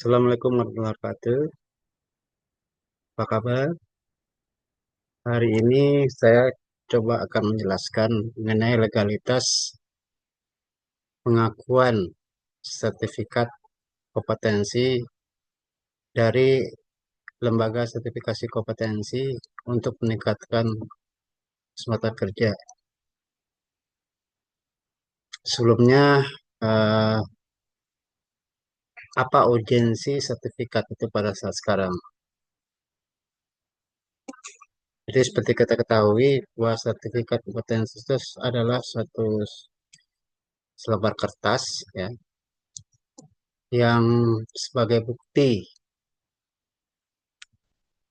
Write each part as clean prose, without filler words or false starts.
Assalamualaikum warahmatullahi wabarakatuh. Apa kabar? Hari ini saya coba akan menjelaskan mengenai legalitas pengakuan sertifikat kompetensi dari lembaga sertifikasi kompetensi untuk meningkatkan semata kerja. Sebelumnya, eh, apa urgensi sertifikat itu pada saat sekarang? Jadi seperti kita ketahui bahwa sertifikat kompetensi itu adalah suatu selebar kertas ya yang sebagai bukti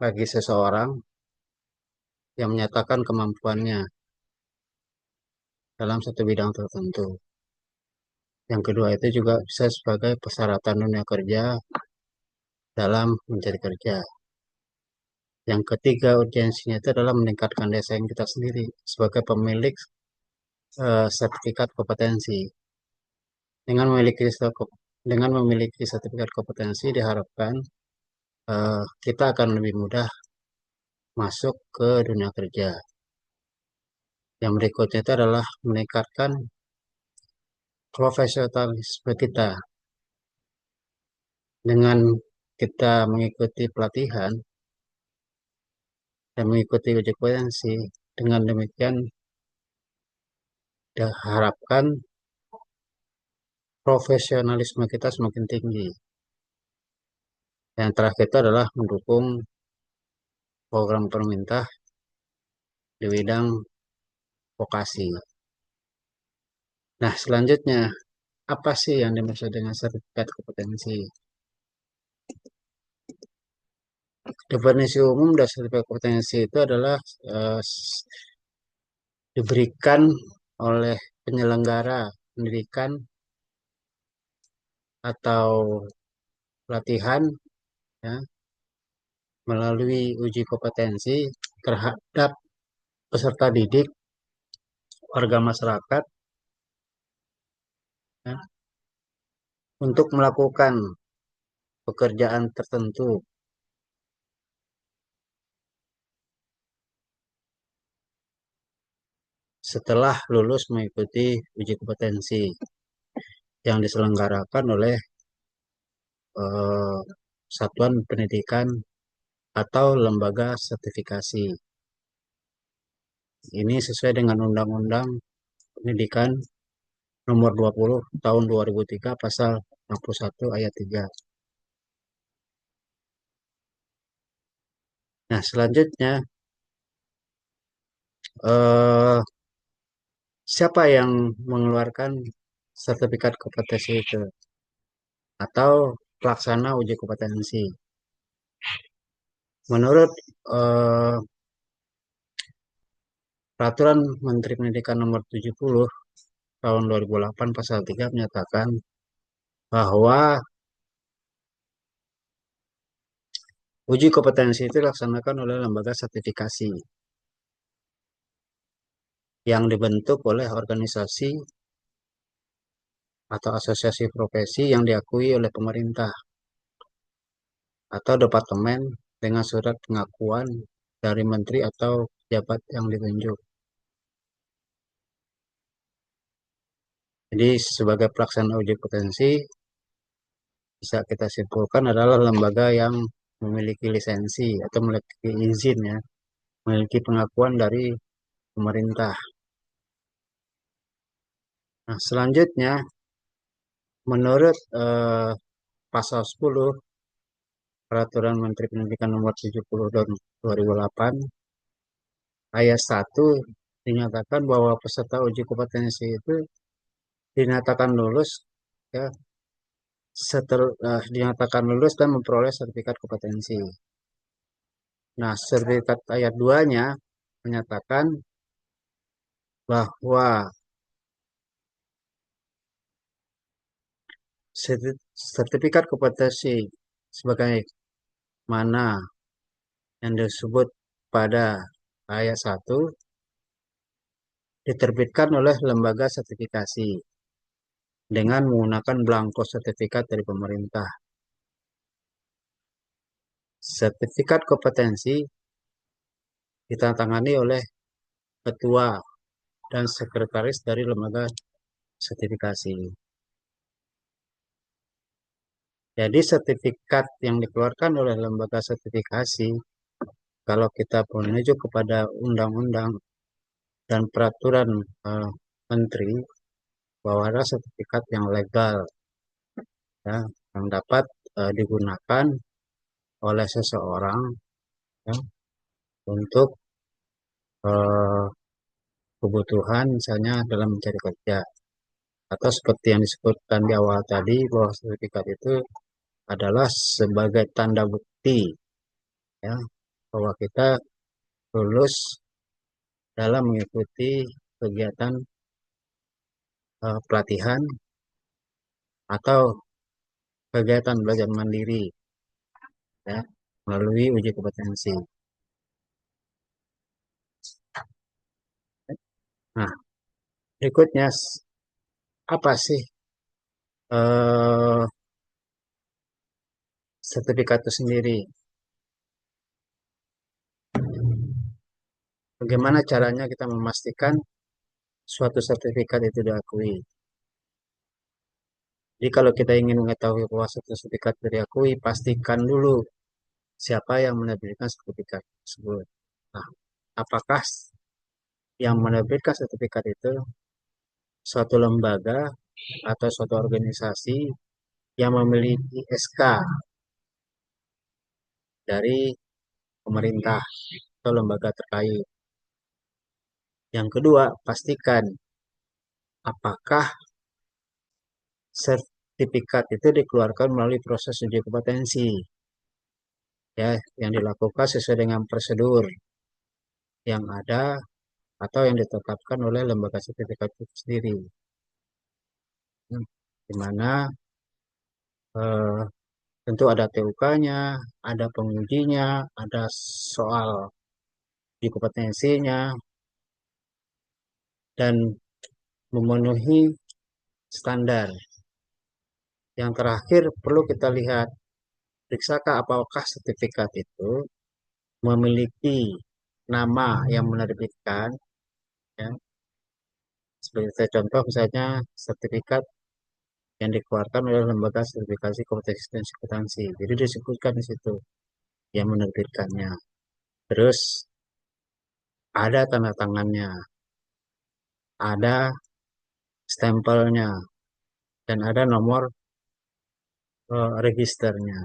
bagi seseorang yang menyatakan kemampuannya dalam satu bidang tertentu. Yang kedua itu juga bisa sebagai persyaratan dunia kerja dalam mencari kerja. Yang ketiga urgensinya itu adalah meningkatkan daya saing kita sendiri sebagai pemilik sertifikat kompetensi. Dengan memiliki sertifikat kompetensi diharapkan kita akan lebih mudah masuk ke dunia kerja. Yang berikutnya itu adalah meningkatkan profesionalisme kita dengan kita mengikuti pelatihan dan mengikuti uji kompetensi. Dengan demikian diharapkan profesionalisme kita semakin tinggi. Yang terakhir itu adalah mendukung program pemerintah di bidang vokasi. Nah, selanjutnya, apa sih yang dimaksud dengan sertifikat kompetensi? Definisi umum dari sertifikat kompetensi itu adalah eh, diberikan oleh penyelenggara pendidikan atau pelatihan ya, melalui uji kompetensi terhadap peserta didik, warga masyarakat ya, untuk melakukan pekerjaan tertentu setelah lulus mengikuti uji kompetensi yang diselenggarakan oleh eh, satuan pendidikan atau lembaga sertifikasi. Ini sesuai dengan Undang-Undang Pendidikan Nomor 20 Tahun 2003 Pasal 61 Ayat 3. Nah, selanjutnya eh, siapa yang mengeluarkan sertifikat kompetensi itu atau pelaksana uji kompetensi? Menurut eh, Peraturan Menteri Pendidikan Nomor 70 Tahun 2008 Pasal 3 menyatakan bahwa uji kompetensi itu dilaksanakan oleh lembaga sertifikasi yang dibentuk oleh organisasi atau asosiasi profesi yang diakui oleh pemerintah atau departemen dengan surat pengakuan dari menteri atau pejabat yang ditunjuk. Jadi sebagai pelaksana uji kompetensi bisa kita simpulkan adalah lembaga yang memiliki lisensi atau memiliki izin ya, memiliki pengakuan dari pemerintah. Nah, selanjutnya menurut pasal 10 Peraturan Menteri Pendidikan Nomor 70 tahun 2008 ayat 1 dinyatakan bahwa peserta uji kompetensi itu dinyatakan lulus ya setelah dinyatakan lulus dan memperoleh sertifikat kompetensi. Nah, sertifikat ayat 2-nya menyatakan bahwa sertifikat kompetensi sebagai mana yang disebut pada ayat 1 diterbitkan oleh lembaga sertifikasi dengan menggunakan belangko sertifikat dari pemerintah. Sertifikat kompetensi ditandatangani oleh ketua dan sekretaris dari lembaga sertifikasi. Jadi sertifikat yang dikeluarkan oleh lembaga sertifikasi, kalau kita menuju kepada undang-undang dan peraturan menteri, bahwa ada sertifikat yang legal, ya, yang dapat digunakan oleh seseorang, ya, untuk eh, kebutuhan misalnya dalam mencari kerja, atau seperti yang disebutkan di awal tadi, bahwa sertifikat itu adalah sebagai tanda bukti, ya, bahwa kita lulus dalam mengikuti kegiatan pelatihan atau kegiatan belajar mandiri, ya, melalui uji kompetensi. Nah, berikutnya apa sih eh, sertifikat itu sendiri? Bagaimana caranya kita memastikan suatu sertifikat itu diakui? Jadi kalau kita ingin mengetahui bahwa suatu sertifikat itu diakui, pastikan dulu siapa yang menerbitkan sertifikat tersebut. Nah, apakah yang menerbitkan sertifikat itu suatu lembaga atau suatu organisasi yang memiliki SK dari pemerintah atau lembaga terkait? Yang kedua, pastikan apakah sertifikat itu dikeluarkan melalui proses uji kompetensi, ya, yang dilakukan sesuai dengan prosedur yang ada atau yang ditetapkan oleh lembaga sertifikat itu sendiri. Di mana eh, tentu ada TUK-nya, ada pengujinya, ada soal uji kompetensinya, dan memenuhi standar. Yang terakhir perlu kita lihat, periksakah apakah sertifikat itu memiliki nama yang menerbitkan, ya. Sebagai contoh misalnya sertifikat yang dikeluarkan oleh lembaga sertifikasi kompetensi dan akuntansi. Jadi disebutkan di situ yang menerbitkannya. Terus ada tanda tangannya, ada stempelnya, dan ada nomor registernya.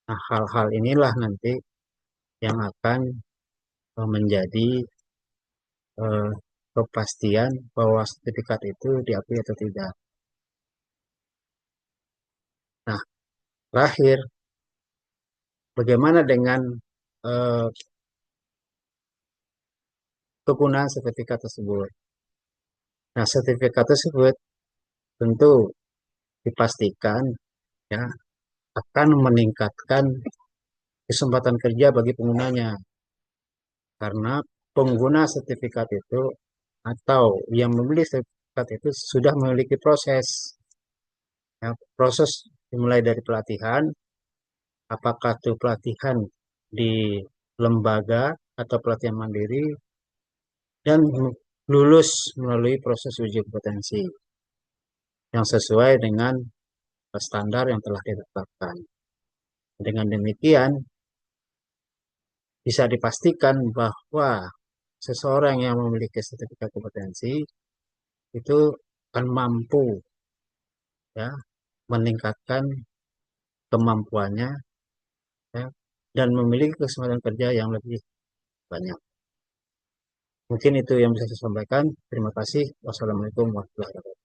Nah, hal-hal inilah nanti yang akan menjadi eh, kepastian bahwa sertifikat itu diakui atau tidak. Nah, terakhir, bagaimana dengan eh, kegunaan sertifikat tersebut? Nah, sertifikat tersebut tentu dipastikan, ya, akan meningkatkan kesempatan kerja bagi penggunanya, karena pengguna sertifikat itu atau yang membeli sertifikat itu sudah memiliki proses, ya, proses dimulai dari pelatihan, apakah itu pelatihan di lembaga atau pelatihan mandiri, dan lulus melalui proses uji kompetensi yang sesuai dengan standar yang telah ditetapkan. Dengan demikian, bisa dipastikan bahwa seseorang yang memiliki sertifikat kompetensi itu akan mampu, ya, meningkatkan kemampuannya, ya, dan memiliki kesempatan kerja yang lebih banyak. Mungkin itu yang bisa saya sampaikan. Terima kasih. Wassalamualaikum warahmatullahi wabarakatuh.